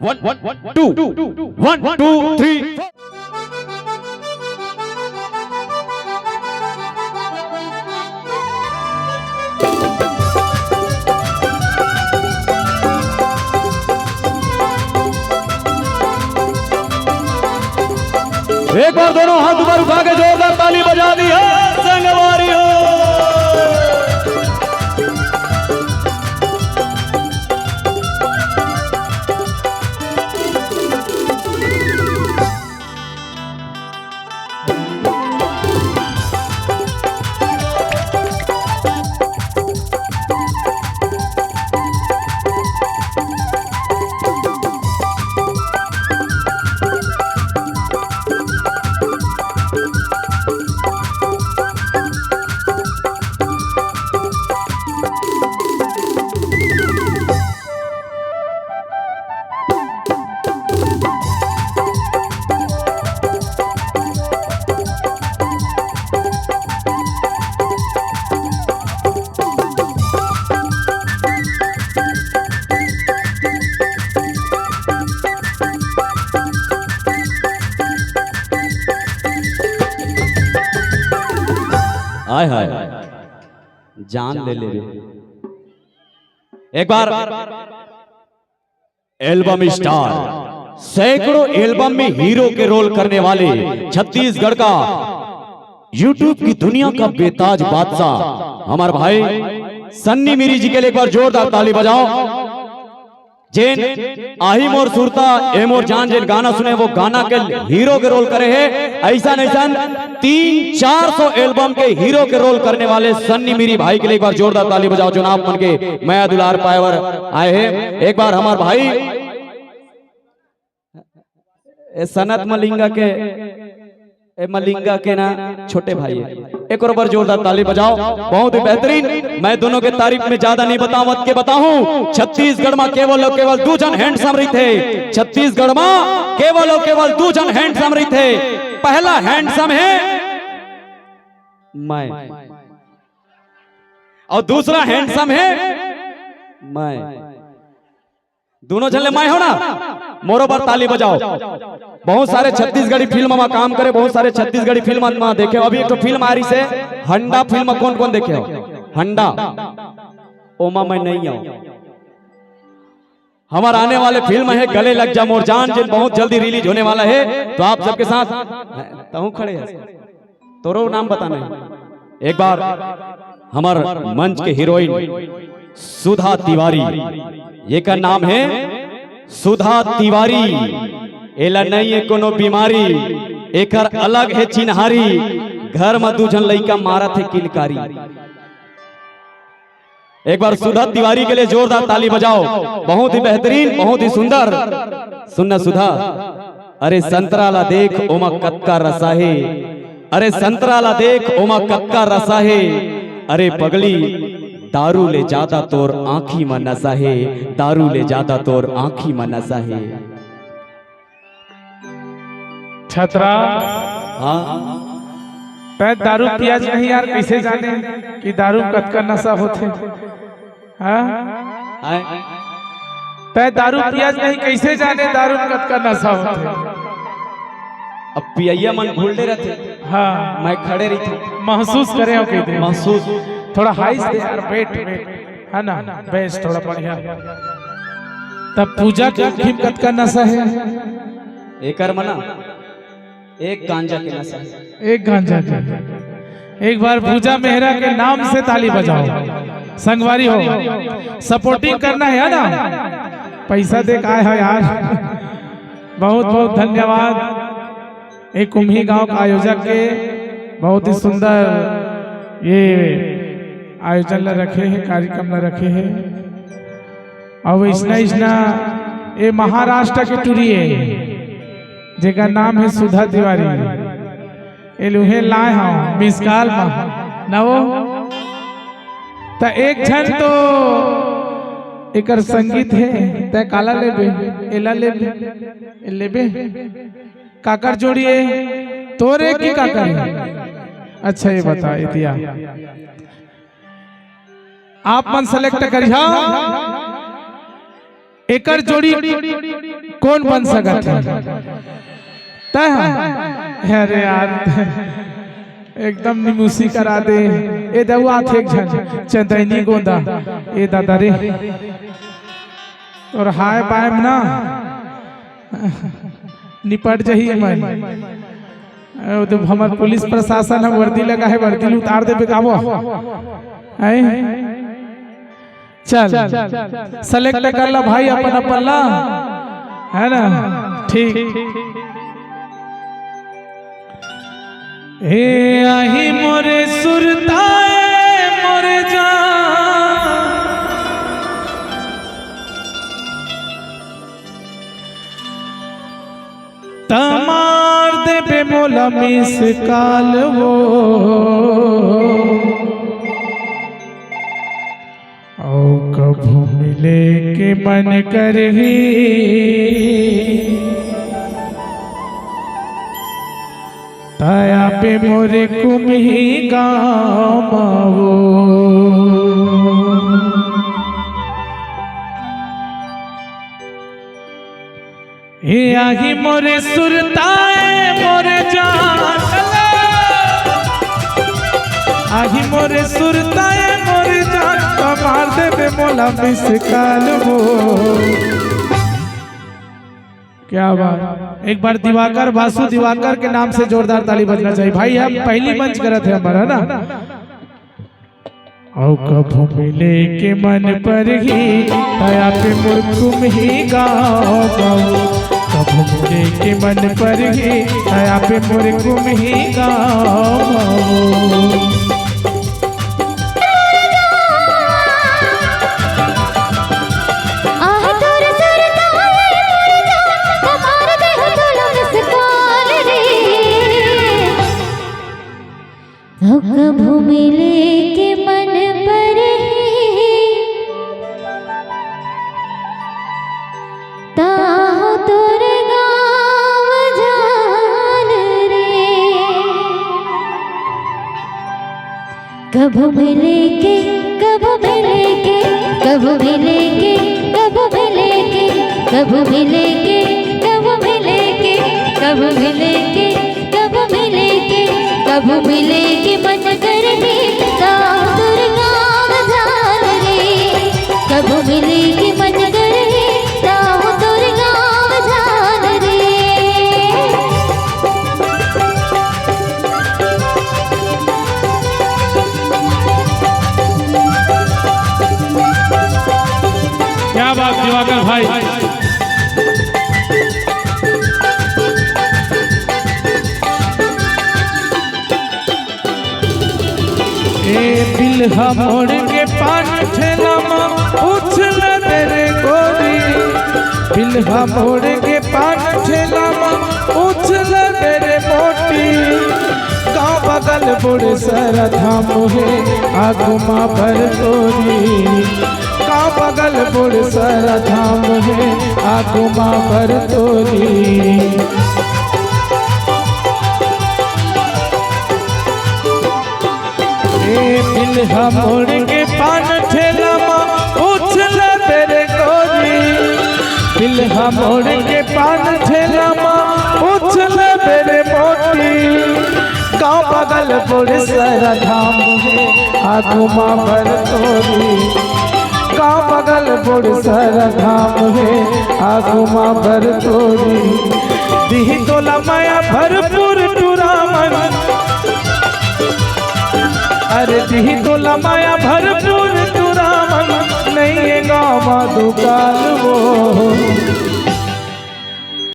1 2 1 2 3 एक बार दोनों हाथ ऊपर उठा के जोरदार ताली बजा दी है संगवारी हो। हाय हाय जान ले ले एक बार एल्बम स्टार सैकड़ों एल्बम में हीरो के रोल करने वाले छत्तीसगढ़ का यूट्यूब की दुनिया का बेताज बादशाह हमारे भाई सन्नी मिरी जी के लिए एक बार जोरदार ताली बजाओ। जेन आही मोर सुरता ए मोर जान जेन गाना सुने वो गाना के हीरो के रोल करे है। ऐसा नहीं 300-400 एल्बम के हीरो के रोल करने वाले सन्नी मिरी भाई के लिए एक बार जोरदार ताली बजाओ। चुनाव मन के मैं दुलार पायवर आए हैं। एक बार हमारे भाई सनत मलिंगा के ना छोटे भाई है। एक और बार जोरदार ताली बजाओ। बहुत ही बेहतरीन। मैं दोनों के तारीफ में ज्यादा नहीं बतावत के बताऊं। छत्तीसगढ़ में केवल दो जन हैंडसम रही थे। छत्तीसगढ़ में केवल दो जन हैंडसम रही थे। पहला हैंडसम है मैं और दूसरा हैंडसम है मैं। दोनों जन मैं हो ना। मोरो बार ताली बजाओ। बहुत सारे छत्तीसगढ़ी फिल्म में काम करे। बहुत सारे छत्तीसगढ़ी फिल्म में देखे। अभी एक तो फिल्म आ रही से हंडा फिल्म कौन कौन देखे हो? हंडा ओमा मैं नहीं आऊं। हमारा आने वाले फिल्म है गले लग जा मोर जान जिन बहुत जल्दी रिलीज होने वाला है। तो आप सबके साथ तहु खड़े हैं तोरो नाम बताना है। एक बार हमार मंच के हीरोइन सुधा तिवारी ये का नाम है सुधा तिवारी। एला नहीं है कोनो बीमारी एकर अलग है चिन्हारी। घर में दूजन लइका मारा थे किलकारी। एक बार सुधा तिवारी के लिए जोरदार ताली बजाओ। बहुत ही बेहतरीन बहुत ही सुंदर। सुनना सुधा अरे संतराला देख ओमा कक्का रसा है। अरे संतराला देख ओमा कक्का रसा है। अरे पगली दारू ले जाता तोर आंखी में नशा है। दारू ले जाता तोर आंखी में नशा है। छतरा हाँ तै दारू पिया नहीं यार कैसे जाने कि दारू कतका नशा होते। हाँ तै दारू पिया नहीं कैसे जाने दारू कतका नशा होते। अब पिया मन भूलते रहते। हाँ मैं खड़े रही थी महसूस करे हो कहते महसूस थोड़ा हाइस दे यार बैठ है ना बेस थोड़ा बढ़िया। तब पूजा के खिमकत का नशा है। एक मना एक गांजा के नशा है। एक गांजा के एक बार पूजा मेहरा के नाम से ताली बजाओ। संगवारी हो सपोर्टिंग करना है ना। पैसा दे का है यार। बहुत बहुत धन्यवाद। एक कुम्ही गांव का आयोजक के बहुत ही सुंदर ये आयोजन ला रखे हैं कार्यक्रम ला रखे हैं। और इसना ये महाराष्ट्र के टूरी है जेका नाम है सुधा तिवारी। ये लुहे लाए हाँ मिसकाल नवो तो एक क्षण तो एकर संगीत है तय काला लेबे एला लेबे काकर जोड़िए तोरे की काकर है। अच्छा ये बता इतिया आप मन सेलेक्ट करिया एकर जोड़ी कौन बन सकत है? तय अरे यार एकदम निमुसी करा दे। ए दवा थे चंदैनी गोंदा ए दादा रे और हाय पाएम ना निपट जही मन। तो हमार पुलिस प्रशासन है वर्दी लगा है, वर्दी उतार दे बेकाबो चल सेलेक्ट कर ला भाई अपन अपन ला, है ना? ठीक। हे आही मोरे सुरताए मोरे जान, तमार दे बेमोला मिस काल वो औ कभू मिले के मन करही, ताया पे मोरे कुम्ही गामावो। हे आही मोरे सुरताए मोरे जान, आही मोरे सुरताए मोरे जान, कमार दे मोला मिस काल वो। क्या बात। एक बार दिवाकर वासु दिवाकर के नाम से जोरदार ताली बजना चाहिए भाई। हम पहली मंच करत है हमारा ना। औ कभू मिले के मन पर ही, दया पे मुर्कुम ही गाओ। कभू मिले के मन पर ही, दया पे मुर्कुम ही गाओ। कभू मिले के मन पर ही, ताहो तोर गाँव जान रे। कभू मिले के कभू मिले के कभू मिले के कभू मिले के कभू मिले के कभू मिले के कभू मिले के कभू मिले के कभू मिले के मन करही, ताहो तोर गाँव जान रे। कभू मिले के मन करही, ताहो तोर गाँव जान रे। क्या बात दिवाकर भाई। बिल मोड़ के पान ठेला उछल तेरे गोरी, बिल मोड़ के पान ठेला उछल तेरे मोटी। गाँव बगल बुढ़ सर धाम है आगू माँ भर तोरी, गाँव बगल बुढ़ सर धाम है आगू माँ भर तोरी। बिल मोड़ के पान ठेला उछल तेरे गोरी, बिल मोड़ के पान ठेला उछल तेरे मोटी। गाँव बगल बुढ़ सर धाम है आगू माँ भर तोरी, गाँव बगल बुढ़ सर धाम है आगू माँ भर तोरी। दिही तोला माया भरपूर टूरामन, अरे दिही तोला माया भरपूर टूरामन, नहीं है गाँव दुकान वो।